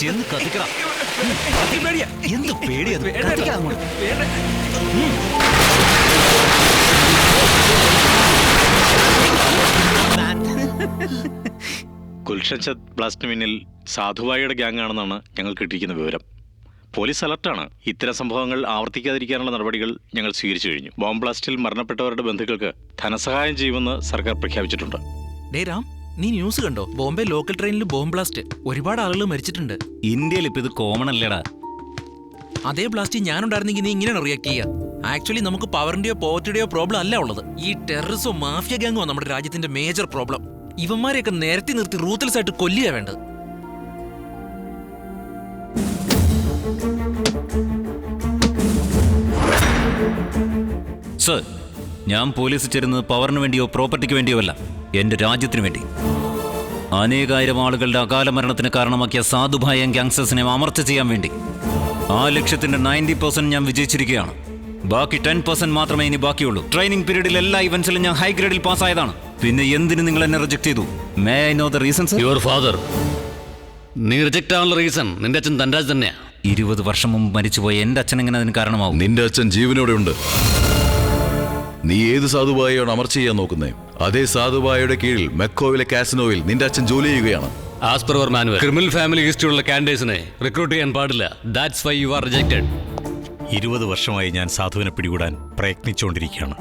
ചെന്ന് കത്തിക്കണം. എന്ത് പേടിയത്? ഗുൽഷൻ ചന്ദ് ബ്ലാസ്റ്റിന് പിന്നിൽ സാധുവായിയുടെ ഗ്യാങ് ആണെന്നാണ് ഞങ്ങൾ കിട്ടിയിരിക്കുന്ന വിവരം. പോലീസ് അലർട്ടാണ്. ഇത്തരം സംഭവങ്ങൾ ആവർത്തിക്കാതിരിക്കാനുള്ള നടപടികൾ ഞങ്ങൾ സ്വീകരിച്ചു കഴിഞ്ഞു. ബോംബ് ബ്ലാസ്റ്റിൽ മരണപ്പെട്ടവരുടെ ബന്ധുക്കൾക്ക് ധനസഹായം ചെയ്യുമെന്ന് സർക്കാർ പ്രഖ്യാപിച്ചിട്ടുണ്ട്. രാം, നീ ന്യൂസ് കണ്ടോ? ബോംബെ ലോക്കൽ ട്രെയിനിൽ ബോംബ് ബ്ലാസ്റ്റ്. ഒരുപാട് ആളുകൾ മരിച്ചിട്ടുണ്ട്. ഇന്ത്യയിൽ ഇപ്പൊ ഇത് കോമൺ അല്ലേടാ. അതേ ബ്ലാസ്റ്റ് ഞാനുണ്ടായിരുന്നെങ്കിൽ നീ ഇങ്ങനെയാണ് റിയാക്ട് ചെയ്യുക. ആക്ച്വലി നമുക്ക് പവറിന്റെയോ പോവർട്ടിയുടെയോ പ്രോബ്ലം അല്ല ഉള്ളത്. ഈ ടെററിസോ മാഫിയ ഗാങ്ങോ നമ്മുടെ രാജ്യത്തിന്റെ മേജർ പ്രോബ്ലം. ഇവന്മാരെയൊക്കെ നിരത്തി നിർത്തി റൂത്ത്ലെസ് ആയിട്ട് കൊല്ലുക വേണ്ടത്. സർ, ഞാൻ പോലീസ് ചേരുന്നത് പവറിന് വേണ്ടിയോ പ്രോപ്പർട്ടിക്ക് വേണ്ടിയോ അല്ല, എന്റെ രാജ്യത്തിന് വേണ്ടി. അനേകായിരം ആളുകളുടെ അകാല മരണത്തിന് കാരണമാക്കിയ സാധുഭായ ഗാങ്സ്റ്റേഴ്സിനെ അമർച്ച ചെയ്യാൻ വേണ്ടി. ആ ലക്ഷ്യത്തിന്റെ 90% ഞാൻ വിജയിച്ചിരിക്കുകയാണ്. ബാക്കി 10% മാത്രമേ ഇനി ബാക്കിയുള്ളൂ. ട്രെയിനിങ് പീരീഡിൽ എല്ലാ ഇവന്റ്സിലും ഞാൻ ഹൈ ഗ്രേഡിൽ പാസ്സായതാണ്. പിന്നെ എന്തിന് നിങ്ങൾ എന്നെ റിജക്ട് ചെയ്തു? May I know the reason? Your father. നീ റിജക്ട് ആവാനുള്ള റീസൺ നിന്റെ അച്ഛൻ ധൻരാജ് തന്നെയാ. 20 വർഷം മുമ്പ് മരിച്ചുപോയ എന്റെ അച്ഛൻ എങ്ങനെ അതിന് കാരണമാവും? നിന്റെ അച്ഛൻ ജീവനോടെ ഉണ്ട്. നീ ഏത് സാധുബായിയാണ് അമർച്ച ചെയ്യാൻ നോക്കുന്നേ? അതേ സാധുബായിയുടെ കീഴിൽ മെക്കോവിലെ കാസിനോയിൽ നിന്റെ അച്ഛൻ ജോലി ചെയ്യുകയാണ്. As per their manual, criminal family history ഉള്ള കാൻഡിഡേറ്റ്സിനെ റിക്രൂട്ട് ചെയ്യാൻ പാടില്ല. That's why you are rejected. 20 വർഷമായി ഞാൻ സാധുവിനെ പിടികൂടാൻ പ്രയത്നിച്ചുകൊണ്ടിരിക്കുകയാണ്.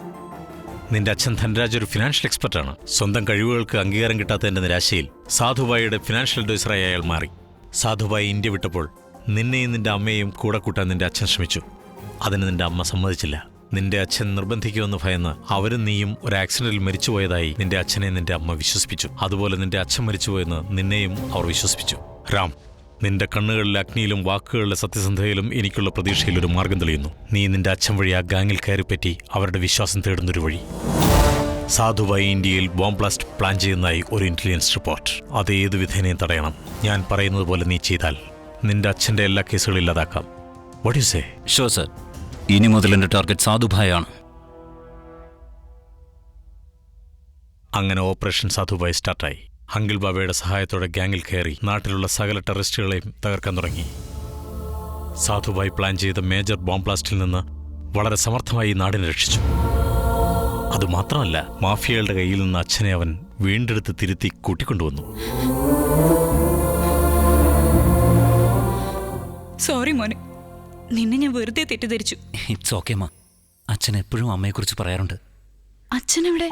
നിന്റെ അച്ഛൻ ധൻരാജ് ഒരു ഫിനാൻഷ്യൽ എക്സ്പെർട്ടാണ്. സ്വന്തം കഴിവുകൾക്ക് അംഗീകാരം കിട്ടാത്തതിന്റെ നിരാശയിൽ സാധുബായിയുടെ ഫിനാൻഷ്യൽ അഡ്വൈസറായി അയാൾ മാറി. സാധുബായി ഇന്ത്യ വിട്ടപ്പോൾ നിന്നെയും നിന്റെ അമ്മയെയും കൂടെ കൂട്ടാൻ നിന്റെ അച്ഛൻ ശ്രമിച്ചു. അതിന് നിന്റെ അമ്മ സമ്മതിച്ചില്ല. നിന്റെ അച്ഛൻ നിർബന്ധിക്കുമെന്ന് ഭയന്ന് അവരും നീയും ഒരു ആക്സിഡന്റിൽ മരിച്ചുപോയതായി നിന്റെ അച്ഛനെ നിന്റെ അമ്മ വിശ്വസിപ്പിച്ചു. അതുപോലെ നിന്റെ അച്ഛൻ മരിച്ചുപോയെന്ന് നിന്നെയും അവർ വിശ്വസിപ്പിച്ചു. രാം, നിന്റെ കണ്ണുകളിലെ അഗ്നിയിലും വാക്കുകളിലെ സത്യസന്ധതയിലും എനിക്കുള്ള പ്രതീക്ഷയിൽ ഒരു മാർഗം തെളിയുന്നു. നീ നിന്റെ അച്ഛൻ വഴി ആ ഗാങ്ങിൽ കയറിപ്പറ്റി അവരുടെ വിശ്വാസം തേടുന്നൊരു വഴി. സാധുവായി ഇന്ത്യയിൽ ബോംബ് ബ്ലാസ്റ്റ് പ്ലാൻ ചെയ്യുന്നതായി ഒരു ഇന്റലിജൻസ് റിപ്പോർട്ട്. അത് ഏത് വിധേനയും തടയണം. ഞാൻ പറയുന്നത് പോലെ നീ ചെയ്താൽ നിന്റെ അച്ഛൻ്റെ എല്ലാ കേസുകളും ഇല്ലാതാക്കാം. What you say? Show sir. ഇനി മുതൽ എന്റെ ടാർഗറ്റ് സാധുഭായാണ്. അങ്ങനെ ഓപ്പറേഷൻ സാധുഭായ് സ്റ്റാർട്ടായി. അങ്കിൾ ബാബയുടെ സഹായത്തോടെ ഗ്യാങ്ങിൽ കയറി നാട്ടിലുള്ള സകല ടെററിസ്റ്റുകളെയും തകർക്കാൻ തുടങ്ങി. സാധുഭായ് പ്ലാൻ ചെയ്ത മേജർ ബോംബ് ബ്ലാസ്റ്റിൽ നിന്ന് വളരെ സമർത്ഥമായി നാടിനെ രക്ഷിച്ചു. അതുമാത്രമല്ല, മാഫിയകളുടെ കയ്യിൽ നിന്ന് അച്ഛനെ അവൻ വീണ്ടെടുത്ത് തിരുത്തി കൂട്ടിക്കൊണ്ടുവന്നു. സോറി മോനെ, നിന്നെ ഞാൻ വെറുതെ തെറ്റിദ്ധരിച്ചു. ഇറ്റ്സ് ഓക്കെ മാ. അച്ഛൻ എപ്പോഴും അമ്മയെക്കുറിച്ച് പറയാറുണ്ട്. അച്ഛനെവിടെ?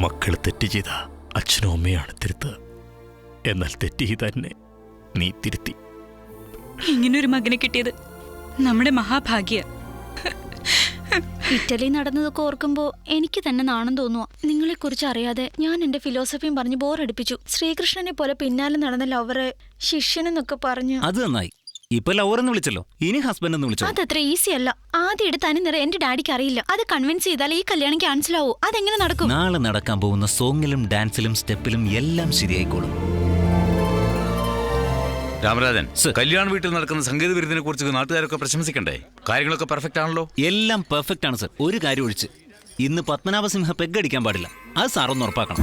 മക്കൾ തെറ്റ് ചെയ്ത അച്ഛനും അമ്മയാണ് തിരുത്ത്. എന്നാൽ തെറ്റ് ചെയ്ത എന്നെ നീ തിരുത്തി. ഇങ്ങനൊരു മകനെ കിട്ടിയത് നമ്മുടെ മഹാഭാഗ്യ. ഇറ്റലി നടന്നതൊക്കെ ഓർക്കുമ്പോൾ എനിക്ക് തന്നെ നാണം തോന്നുക. നിങ്ങളെക്കുറിച്ച് അറിയാതെ ഞാൻ എന്റെ ഫിലോസഫിയും പറഞ്ഞ് ബോറടിപ്പിച്ചു. ശ്രീകൃഷ്ണനെ പോലെ പിന്നാലെ നടന്ന ലവറെ ശിഷ്യനെന്നൊക്കെ പറഞ്ഞു. അത് നന്നായി. ഇപ്പൊ ലവറെന്ന് വിളിച്ചല്ലോ, ഇനി ഹസ്ബൻഡ് എന്ന് വിളിച്ചോ. അതത്ര ഈസി അല്ല. ആദ്യം എടുത്ത് അനിനിറ എന്റെ ഡാഡിക്ക് അറിയില്ല. അത് കൺവിൻസ് ചെയ്താൽ ഈ കല്യാണം ക്യാൻസൽ ആവൂ. അതെങ്ങനെ നടക്കും? നാളെ നടക്കാൻ പോകുന്ന സോങ്ങിലും ഡാൻസിലും സ്റ്റെപ്പിലും എല്ലാം ശരിയായിക്കോളും. രാമരാജൻ, കല്യാണ വീട്ടിൽ നടക്കുന്ന സംഗീത വിരുദിനെ കുറിച്ച് നാട്ടുകാരൊക്കെ പ്രശംസിക്കണ്ടേ? കാര്യങ്ങളൊക്കെ പെർഫെക്റ്റ് ആണല്ലോ? എല്ലാം പെർഫെക്റ്റ് ആണ് സർ. ഒരു കാര്യം ഒഴിച്ച്, ഇന്ന് പത്മനാഭസിംഹ പെഗ് അടിക്കാൻ പാടില്ല. അത് സാറൊന്ന് ഉറപ്പാക്കണം.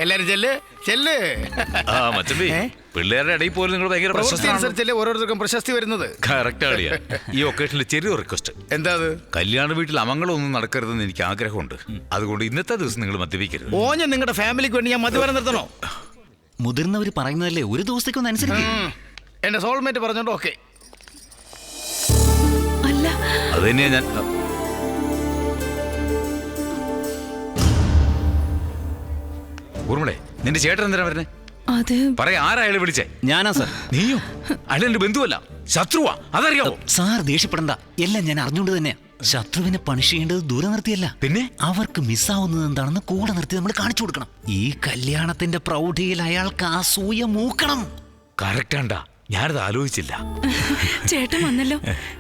എല്ലാരും ചെല്ല്. പിള്ളേരുടെ ഇടയിൽ പോലും നിങ്ങൾ ഭയങ്കര പ്രശസ്തി ഓരോരുത്തർക്കും പ്രശസ്തി വരുന്നത്. കറക്റ്റ് ആളിയാ. ഈ ഒക്കേഷനിൽ ചെറിയ റിക്വസ്റ്റ്. എന്താ? കല്യാണ വീട്ടിൽ അമംഗളൊന്നും നടക്കരുതെന്ന് എനിക്ക് ആഗ്രഹമുണ്ട്. അതുകൊണ്ട് ഇന്നത്തെ ദിവസം നിങ്ങൾ മദ്യപിക്കരുത്. ഓഞ്ഞ നിങ്ങളുടെ ഫാമിലിക്ക് വേണ്ടി ഞാൻ മദ്യപാനം നിർത്തണോ? മുതിർന്നവർ പറയുന്നതല്ലേ, ഒരു ദിവസത്തേക്കൊന്ന് അനുസരിക്കും. എന്റെ സോൾമേറ്റ് പറഞ്ഞോണ്ട് ഓക്കെ. അല്ല, അത് തന്നെയാ ഞാൻ. ഊർമ്മളെ, നിന്റെ ചേട്ടൻ എന്തിനാ വരുന്നേ? അത് പറയാ, ആരാ അയാളെ വിളിച്ചേ? ഞാനാ സർ. നീയോ? അയാൾ എന്റെ ബന്ധുവല്ല, ശത്രുവാ. അതറിയാവോ? സാർ ദേഷ്യപ്പെടണ്ട, എല്ലാം ഞാൻ അറിഞ്ഞുകൊണ്ട് തന്നെയാ. ശത്രുവിനെ പണിഷ് ചെയ്യേണ്ടത് ദൂരെ നിർത്തിയല്ല, പിന്നെ അവർക്ക് മിസ്സാവുന്നത് എന്താണെന്ന് കൂടെ നിർത്തി നമ്മൾ കാണിച്ചു കൊടുക്കണം. ഈ കല്യാണത്തിന്റെ പ്രൗഢിയിൽ അയാൾക്ക് അസൂയ മൂക്കണം. കറക്റ്റാണ്ടാ. ഞാനത് ആലോചിച്ചില്ല. ചേട്ടൻ വന്നല്ലോ.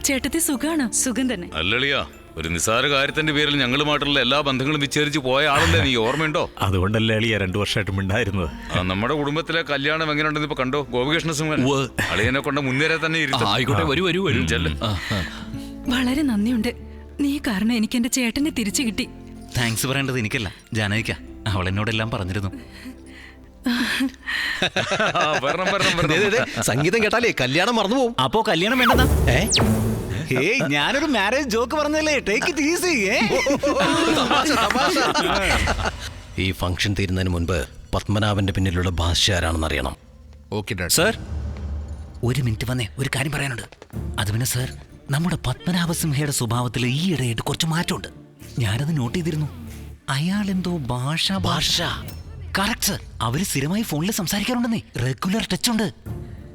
ചേട്ടത്തി സുഖാണോ? സുഖം തന്നെ. അല്ലളിയാ, ഒരു നിസ്സാര കാര്യത്തിന്റെ പേരിൽ ഞങ്ങളുമായിട്ടുള്ള എല്ലാ ബന്ധങ്ങളും വിച്ഛേദിച്ച് പോയ ആളല്ലേ നീ, ഓർമ്മയുണ്ടോ? അതുകൊണ്ടല്ലേ അളിയ 2 വർഷമായിട്ട് മിണ്ടായിരുന്നത്. നമ്മുടെ കുടുംബത്തിലെ കല്യാണം എങ്ങനെയുണ്ടെന്ന് ഇപ്പൊ കണ്ടോ? ഗോപികൃഷ്ണ സിംഹൻ അളിയനെ കൊണ്ട് മുന്നേറെ തന്നെ ആയിക്കോട്ടെ, വരൂ വരൂ വരൂ. വളരെ നന്ദിയുണ്ട്. നീ കാരണം എനിക്ക് എന്റെ ചേട്ടനെ തിരിച്ചു കിട്ടി. താങ്ക്സ് പറയേണ്ടത് എനിക്കല്ല, ജാനകിക്ക. അവൾ എന്നോടെല്ലാം പറഞ്ഞിരുന്നു. സംഗീതം കേട്ടാലേ കല്യാണം മറന്നു പോകും. അപ്പോ കല്യാണം വേണ്ടതാ? ഞാനൊരു മാരേജ് ജോക്ക് പറഞ്ഞല്ലേ. Take it easy. ഈ ഫംഗ്ഷൻ തീരുന്നതിന് മുൻപ് പത്മനാഭന്റെ പിന്നിലുള്ള ഭാഷ ആരാണെന്ന് അറിയണം. ഓക്കെ സർ, ഒരു മിനിറ്റ് വന്നേ, ഒരു കാര്യം പറയാനുണ്ട്. അത് പിന്നെ സർ, നമ്മുടെ പത്മനാഭസിംഹയുടെ സ്വഭാവത്തിൽ ഈയിടെയായിട്ട് കുറച്ച് മാറ്റമുണ്ട്. ഞാനത് നോട്ട് ചെയ്തിരുന്നു. അയാൾ എന്തോ ഭാഷ കറക്റ്റ് സർ. അവര് സ്ഥിരമായി ഫോണിൽ സംസാരിക്കാറുണ്ടെന്നേ. റെഗുലർ ടച്ച് ഉണ്ട്.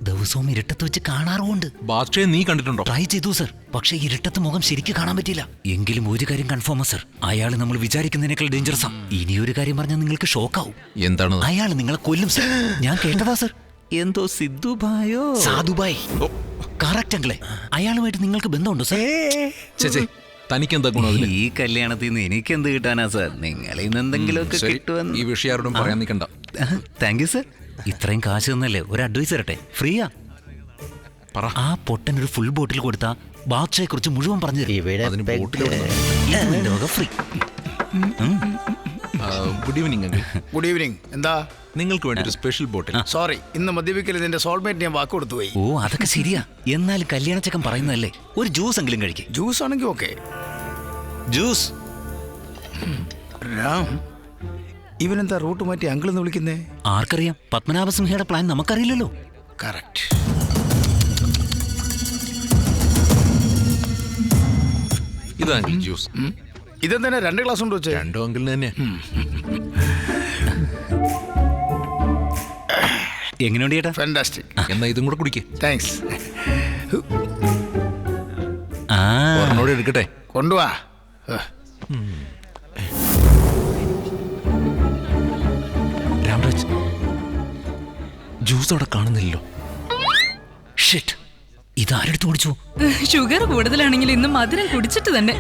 ദിവസവും ഇരുട്ടത്ത് വെച്ച് കാണാറുമുണ്ട്. ഭാഷയെ നീ കണ്ടിട്ടുണ്ടോ? ട്രൈ ചെയ്തു സർ, പക്ഷേ ഇരുട്ടത്ത് മുഖം ശരിക്കും കാണാൻ പറ്റില്ല. എങ്കിലും ഒരു കാര്യം കൺഫേമാ സർ, അയാൾ നമ്മൾ വിചാരിക്കുന്നതിനേക്കാൾ ഡേഞ്ചറസാ. ഇനിയൊരു കാര്യം പറഞ്ഞാൽ നിങ്ങൾക്ക് ഷോക്കാവും. എന്താണ്? അയാൾ നിങ്ങളെ കൊല്ലും സർ. ഞാൻ കേട്ടതാ സർ. എന്തോ സിദ്ധുബായോ സാധുബായ്. കറക്റ്റ് അങ്കിളെ. അയാളുമായിട്ട് നിങ്ങൾക്ക് ബന്ധമുണ്ടോ സർ? ചേച്ചേ, തനിക്ക് എന്താ ഗുണം അതില്? ഈ കല്യാണത്തിൽ നിന്ന് എനിക്ക് എന്ത് കിട്ടാനാ സർ? നിങ്ങളിൽ നിന്ന് എന്തെങ്കിലുമൊക്കെ ശരി, കിട്ടുമെന്ന്. ഈ വിഷയം ആരോടും പറയാൻ നിൽക്കണ്ട. Thank you sir. ഇത്രയും കാശ് തന്നല്ലേ, ഒരു അഡ്വൈസ് തരട്ടെ? ഫ്രീയാ. പറ. ആ പൊട്ടൻ ഒരു ഫുൾ ബോട്ടിൽ കൊടുത്താ ബാദ്ഷയെ കുറിച്ച് മുഴുവൻ പറഞ്ഞു തരും. അതിന് ബോട്ടിലോട്ട് free. Good evening uncle. Good evening. എന്താ? നിങ്ങൾക്ക് വേണ്ടി ഒരു സ്പെഷ്യൽ ബോട്ടിൽ. സോറി, ഇന്ന് മദ്യപിക്കൽ നിന്റെ സോൾമേറ്റ് ഞാൻ വാക്ക് കൊടുത്തു പോയി. ഓ, അതൊക്കെ ശരിയാ. എന്നാലും കല്യാണച്ചക്കൻ പറയുന്നതല്ലേ, ഒരു ജ്യൂസ് എങ്കിലും കഴിക്കും. ജ്യൂസ് ആണെങ്കിൽ ഓക്കെ. ജ്യൂസ്. രാം, ഇവനെന്താ റൂട്ട് മാറ്റി അങ്കിൾ എന്ന് വിളിക്കുന്നേ? ആർക്കറിയാം? പത്മനാഭസിംഹയുടെ പ്ലാൻ നമുക്കറിയില്ലല്ലോ. കറക്റ്റ്. ഇതാ അങ്കിൾ ജ്യൂസ്. ഇതെന്താ 2 ഗ്ലാസ് കൊണ്ട് വെച്ചേ? 2 അങ്കിളിന് തന്നെ. എങ്ങനെയുണ്ട് ചേട്ടാ? ഫാന്റാസ്റ്റിക്. എന്നാ ഇതും കൂടെ കുടിക്കേ. താങ്ക്സ്. ഒരെണ്ണോടെ എടുക്കട്ടെ. കൊണ്ടുവാ. രാംരാജ്, ജ്യൂസ് അവിടെ കാണുന്നില്ലല്ലോ. ഷിറ്റ്, ഇതാരെടുത്ത് കുടിച്ചു? ഷുഗർ കൂടുതലാണെങ്കിൽ ഇന്ന് മധുരം കുടിച്ചിട്ട് തന്നെ.